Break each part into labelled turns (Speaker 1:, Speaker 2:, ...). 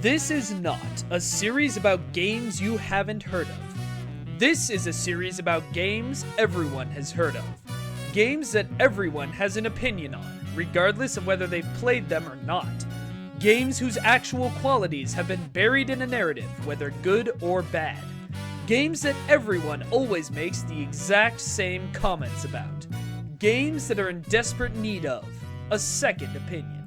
Speaker 1: This is not a series about games you haven't heard of. This is a series about games everyone has heard of. Games that everyone has an opinion on, regardless of whether they've played them or not. Games whose actual qualities have been buried in a narrative, whether good or bad. Games that everyone always makes the exact same comments about. Games that are in desperate need of a second opinion.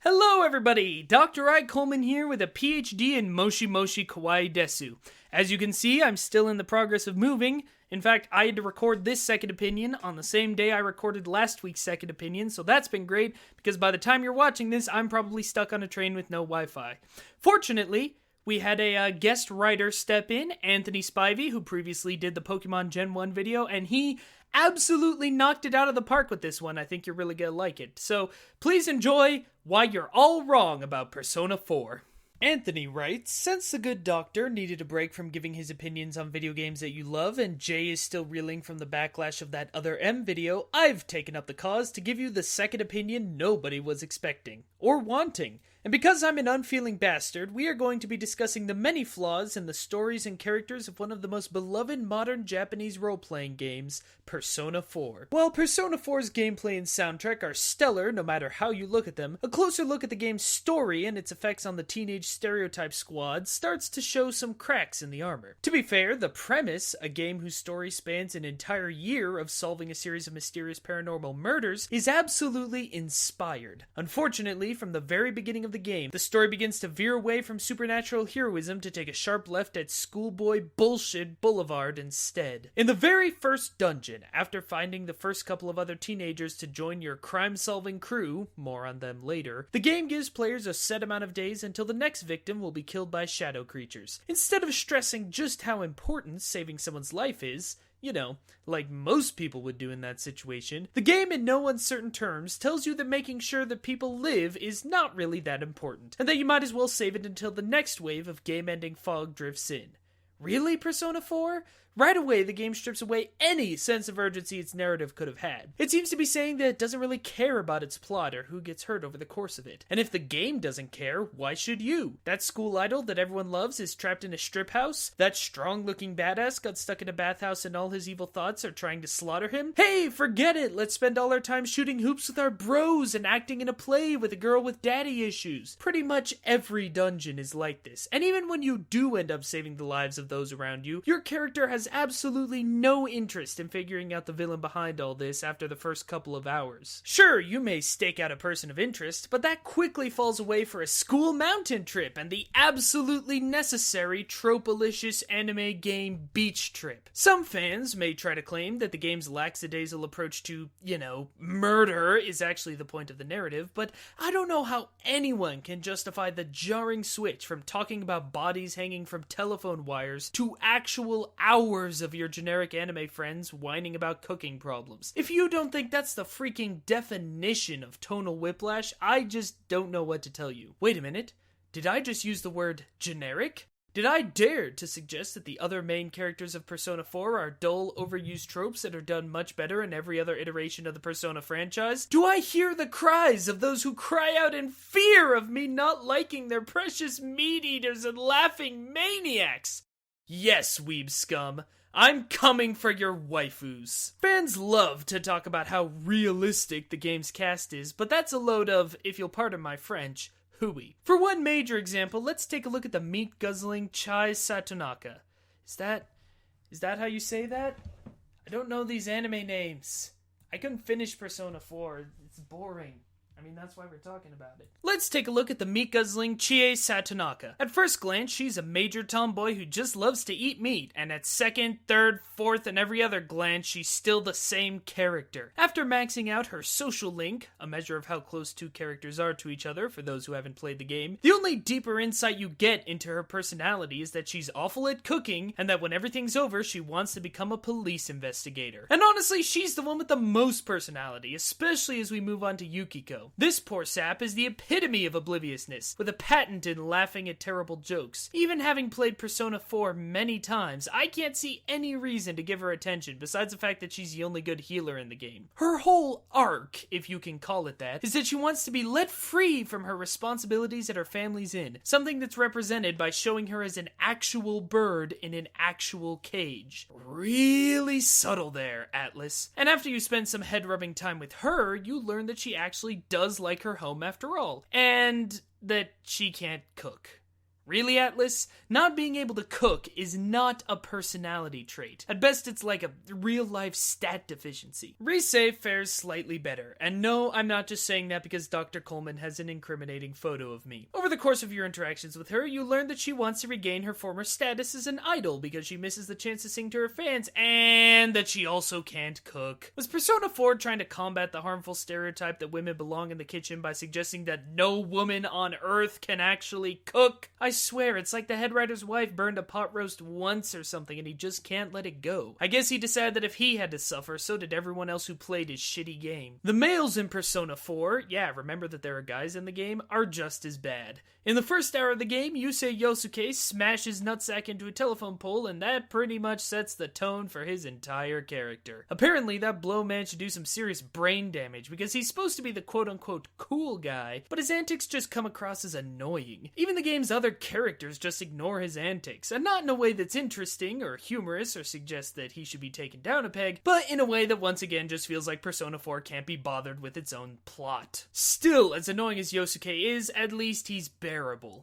Speaker 1: Hello everybody, Dr. I. Coleman here with a PhD in Moshi Moshi Kawaii Desu. As you can see, I'm still in the progress of moving. In fact, I had to record this second opinion on the same day I recorded last week's second opinion, so that's been great, because by the time you're watching this, I'm probably stuck on a train with no Wi-Fi. Fortunately, we had a guest writer step in, Anthony Spivey, who previously did the Pokemon Gen 1 video, and he absolutely knocked it out of the park with this one. I think you're really gonna like it. So please enjoy Why You're All Wrong About Persona 4. Anthony writes, since the good doctor needed a break from giving his opinions on video games that you love, and Jay is still reeling from the backlash of that other M video, I've taken up the cause to give you the second opinion nobody was expecting, or wanting. And because I'm an unfeeling bastard, we are going to be discussing the many flaws in the stories and characters of one of the most beloved modern Japanese role-playing games, Persona 4. While Persona 4's gameplay and soundtrack are stellar no matter how you look at them, a closer look at the game's story and its effects on the teenage stereotype squad starts to show some cracks in the armor. To be fair, the premise, a game whose story spans an entire year of solving a series of mysterious paranormal murders, is absolutely inspired. Unfortunately, from the very beginning of the game, the story begins to veer away from supernatural heroism to take a sharp left at schoolboy bullshit boulevard instead. In the very first dungeon, after finding the first couple of other teenagers to join your crime-solving crew, more on them later, the game gives players a set amount of days until the next victim will be killed by shadow creatures. Instead of stressing just how important saving someone's life is, you know, like most people would do in that situation, the game in no uncertain terms tells you that making sure that people live is not really that important, and that you might as well save it until the next wave of game-ending fog drifts in. Really, Persona 4? Right away, the game strips away any sense of urgency its narrative could have had. It seems to be saying that it doesn't really care about its plot or who gets hurt over the course of it. And if the game doesn't care, why should you? That school idol that everyone loves is trapped in a strip house? That strong-looking badass got stuck in a bathhouse and all his evil thoughts are trying to slaughter him? Hey, forget it! Let's spend all our time shooting hoops with our bros and acting in a play with a girl with daddy issues. Pretty much every dungeon is like this. And even when you do end up saving the lives of those around you, your character has absolutely no interest in figuring out the villain behind all this after the first couple of hours. Sure, you may stake out a person of interest, but that quickly falls away for a school mountain trip and the absolutely necessary trope-alicious anime game beach trip. Some fans may try to claim that the game's lackadaisical approach to, murder is actually the point of the narrative, but I don't know how anyone can justify the jarring switch from talking about bodies hanging from telephone wires to actual hours of your generic anime friends whining about cooking problems. If you don't think that's the freaking definition of tonal whiplash, I just don't know what to tell you. Wait a minute, did I just use the word generic? Did I dare to suggest that the other main characters of Persona 4 are dull, overused tropes that are done much better in every other iteration of the Persona franchise? Do I hear the cries of those who cry out in fear of me not liking their precious meat-eaters and laughing maniacs? Yes, weeb scum. I'm coming for your waifus. Fans love to talk about how realistic the game's cast is, but that's a load of, if you'll pardon my French, hooey. For one major example, let's take a look at the meat-guzzling Chai Satonaka. Is that how you say that? I don't know these anime names. I couldn't finish Persona 4. It's boring. I mean, that's why we're talking about it. Let's take a look at the meat-guzzling Chie Satonaka. At first glance, she's a major tomboy who just loves to eat meat, and at second, third, fourth, and every other glance, she's still the same character. After maxing out her social link, a measure of how close two characters are to each other for those who haven't played the game, the only deeper insight you get into her personality is that she's awful at cooking, and that when everything's over, she wants to become a police investigator. And honestly, she's the one with the most personality, especially as we move on to Yukiko. Naoto. This poor sap is the epitome of obliviousness, with a patent in laughing at terrible jokes. Even having played Persona 4 many times, I can't see any reason to give her attention besides the fact that she's the only good healer in the game. Her whole arc, if you can call it that, is that she wants to be let free from her responsibilities at her family's inn, something that's represented by showing her as an actual bird in an actual cage. Really subtle there, Atlas. And after you spend some head-rubbing time with her, you learn that she actually does like her home after all, and that she can't cook. Really, Atlas? Not being able to cook is not a personality trait. At best, it's like a real-life stat deficiency. Rise fares slightly better, and no, I'm not just saying that because Dr. Coleman has an incriminating photo of me. Over the course of your interactions with her, you learn that she wants to regain her former status as an idol because she misses the chance to sing to her fans, and that she also can't cook. Was Persona 4 trying to combat the harmful stereotype that women belong in the kitchen by suggesting that no woman on Earth can actually cook? I swear, it's like the head writer's wife burned a pot roast once or something and he just can't let it go. I guess he decided that if he had to suffer, so did everyone else who played his shitty game. The males in Persona 4, yeah, remember that there are guys in the game, are just as bad. In the first hour of the game, Yusei Yosuke smashes nutsack into a telephone pole, and that pretty much sets the tone for his entire character. Apparently, that blow managed to do some serious brain damage, because he's supposed to be the quote-unquote cool guy, but his antics just come across as annoying. Even the game's other characters just ignore his antics, and not in a way that's interesting or humorous or suggests that he should be taken down a peg, but in a way that once again just feels like Persona 4 can't be bothered with its own plot. Still, as annoying as Yosuke is, at least he's bearable.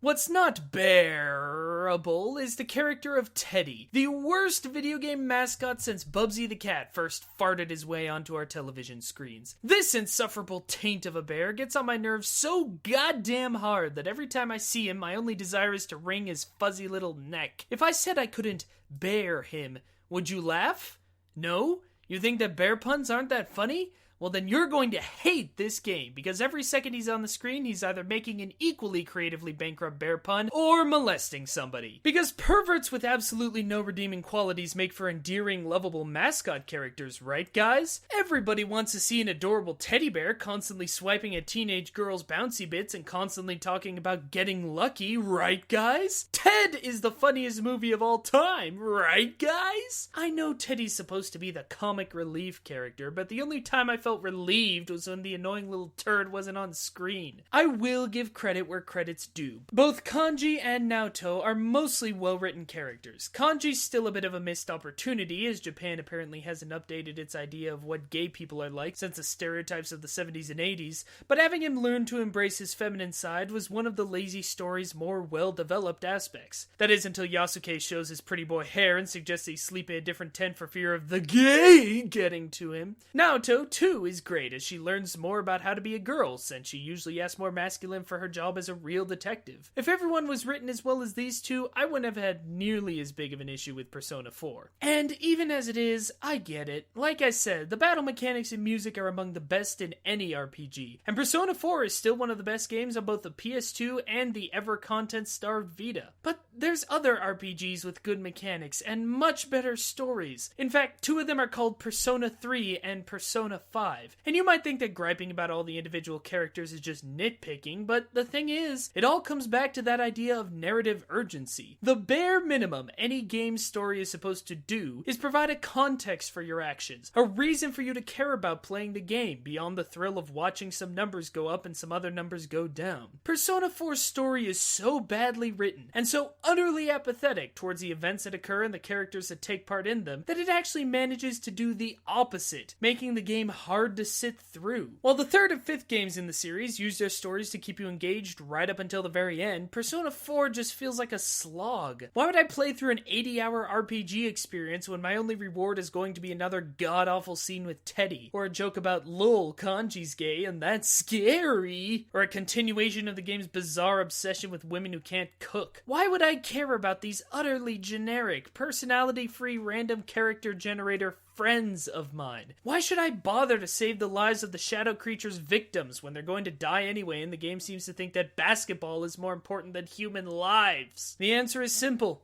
Speaker 1: What's not bearable is the character of Teddy, the worst video game mascot since Bubsy the Cat first farted his way onto our television screens. This insufferable taint of a bear gets on my nerves so goddamn hard that every time I see him, my only desire is to wring his fuzzy little neck. If I said I couldn't bear him, would you laugh? No? You think that bear puns aren't that funny? Well, then you're going to hate this game, because every second he's on the screen, he's either making an equally creatively bankrupt bear pun, or molesting somebody. Because perverts with absolutely no redeeming qualities make for endearing, lovable mascot characters, right guys? Everybody wants to see an adorable teddy bear constantly swiping at teenage girls' bouncy bits and constantly talking about getting lucky, right guys? Ted is the funniest movie of all time, right guys? I know Teddy's supposed to be the comic relief character, but the only time I felt relieved was when the annoying little turd wasn't on screen. I will give credit where credit's due. Both Kanji and Naoto are mostly well-written characters. Kanji's still a bit of a missed opportunity, as Japan apparently hasn't updated its idea of what gay people are like since the stereotypes of the 70s and 80s, but having him learn to embrace his feminine side was one of the lazy story's more well-developed aspects. That is until Yasuke shows his pretty boy hair and suggests he sleep in a different tent for fear of the gay getting to him. Naoto, too, is great as she learns more about how to be a girl, since she usually asks more masculine for her job as a real detective. If everyone was written as well as these two, I wouldn't have had nearly as big of an issue with Persona 4. And even as it is, I get it. Like I said, the battle mechanics and music are among the best in any RPG, and Persona 4 is still one of the best games on both the PS2 and the ever-content-starved Vita. But there's other RPGs with good mechanics and much better stories. In fact, two of them are called Persona 3 and Persona 5. And you might think that griping about all the individual characters is just nitpicking, but the thing is, it all comes back to that idea of narrative urgency. The bare minimum any game story is supposed to do is provide a context for your actions, a reason for you to care about playing the game, beyond the thrill of watching some numbers go up and some other numbers go down. Persona 4's story is so badly written, and so utterly apathetic towards the events that occur and the characters that take part in them, that it actually manages to do the opposite, making the game hard to sit through. While the third and fifth games in the series use their stories to keep you engaged right up until the very end, Persona 4 just feels like a slog. Why would I play through an 80-hour RPG experience when my only reward is going to be another god-awful scene with Teddy, or a joke about lol, Kanji's gay and that's scary, or a continuation of the game's bizarre obsession with women who can't cook? Why would I care about these utterly generic, personality-free random character generator friends of mine? Why should I bother to save the lives of the shadow creature's victims when they're going to die anyway and the game seems to think that basketball is more important than human lives? The answer is simple.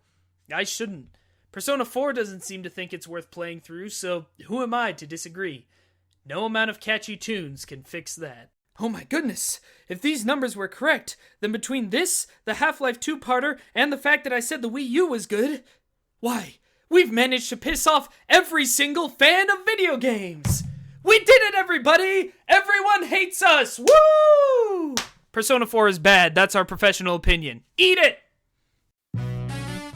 Speaker 1: I shouldn't. Persona 4 doesn't seem to think it's worth playing through, so who am I to disagree? No amount of catchy tunes can fix that. Oh my goodness! If these numbers were correct, then between this, the Half-Life 2-parter, and the fact that I said the Wii U was good, why, we've managed to piss off every single fan of video games! We did it, everybody! Everyone hates us! Woo! Persona 4 is bad, that's our professional opinion. Eat it!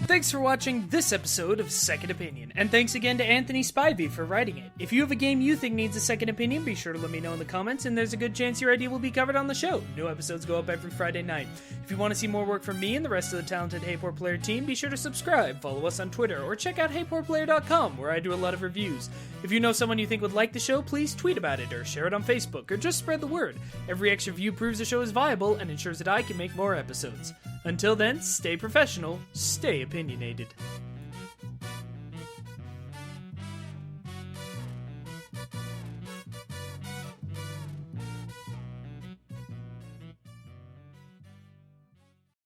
Speaker 1: Thanks for watching this episode of Second Opinion, and thanks again to Anthony Spivey for writing it. If you have a game you think needs a second opinion, be sure to let me know in the comments, and there's a good chance your idea will be covered on the show. New episodes go up every Friday night. If you want to see more work from me and the rest of the talented Hey Poor Player team, be sure to subscribe, follow us on Twitter, or check out HeyPoorPlayer.com, where I do a lot of reviews. If you know someone you think would like the show, please tweet about it, or share it on Facebook, or just spread the word. Every extra view proves the show is viable, and ensures that I can make more episodes. Until then, stay professional, stay opinionated.